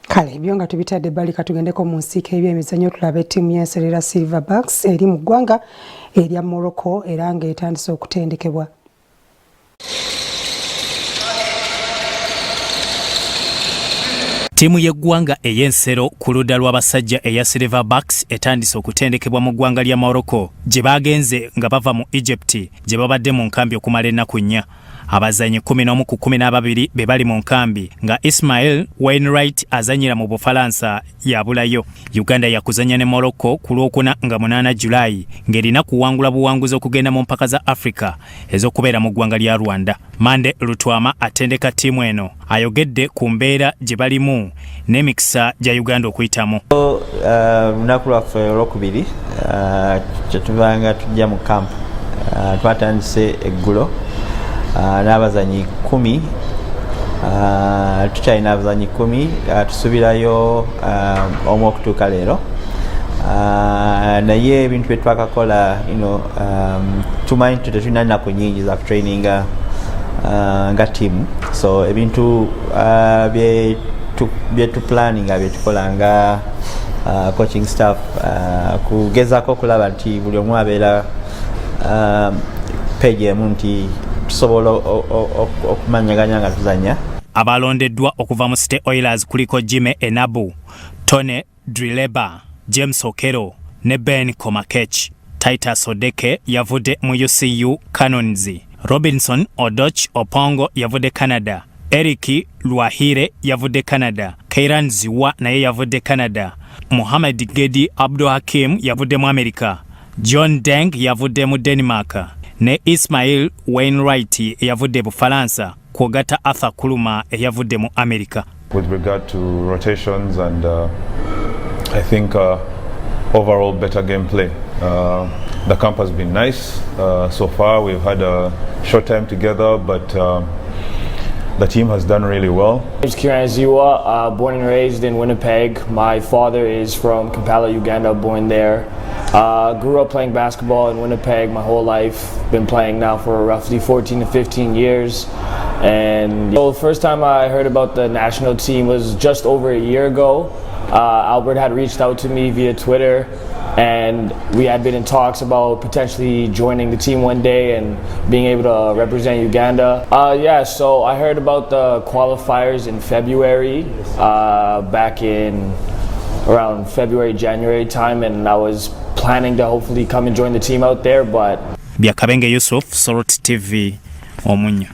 Kale ebyo nga tubitadde bali katugendeko mu nsiike ebyemizannyo tulabe ttiimu y'ENSERO Silverbacks eri mu ggwanga erya Morocco era ng'etandise okutendekebwa. Tiimu y'eggwanga ey'ENSERO ku ludda lw'abasajja eya Silverbacks etandise okutendekebwa mu ggwanga lya Morocco gye baagenze nga bava mu Egypt gye babadde mu nkambi okumala ennaku 4. Abazanyi 11 ku 12 be bali mu nkambi nga Ismail Wainwright azanyira mu Bufalansa yabulayo. Uganda yakuzanya ne Morocco ku lwokuna nga 8 Julai ng'erina kuwangula buwanguzi okugenda mu mpaka za Africa ez'okubeera mu ggwanga lya Rwanda. Mande Lutwama atendeka ttiimu eno ayogedde ku mbeera gye balimu n'emikisa gya Uganda okuyitamu. Lunaku lwaffe olwokubiri kyetubanga tujja mu kampu twatandise eggulo n'abazanyi 10 tukyalina abazanyi 10 tusubirayo omu okutuuka leero naye ebintu bye twakakola tumanyi tetulina nnaku nyingi za kutraininga nga tiimu, so ebintu byetuplaninga byetukola nga coaching staff kugezaako okulaba nti buli omu abeera page emu nti tusobola okumanyaganya nga tuzanya. Abalondeddwa okuva mu City Oilers kuliko Jimmy Enabu, Tone Drileba, James Okero ne Ben Komakech. Titus Odeke yavudde mu UCU Cannons. Robinson Odoch Opongo yavudde Canada. Eric Lwahire yavudde Canada. Kairan Ziwa naye yavudde Canada. Mohamed Gedi Abdul Hakim yavudde mu America. John Deng yavudde mu Denmark. Ne Ismail Wainwright yavudde Bufalansa kwogata Arthur Kuluma yavudde mu America. With regard to rotations and I think overall better gameplay. The camp has been nice so far. We've had a short time together, but the team has done really well. I'm Kiran Ziwa, born and raised in Winnipeg. My father is from Kampala, Uganda, born there. Grew up playing basketball in Winnipeg my whole life. Been playing now for roughly 14 to 15 years. And the first time I heard about the national team was just over a year ago. Albert had reached out to me via Twitter, and we had been in talks about potentially joining the team one day and being able to represent Uganda. Yeah, so I heard about the qualifiers in February, back in around February, January time, and I was planning to hopefully come and join the team out there, but... Byakabenge Yusuf, Sorot TV, Omunya.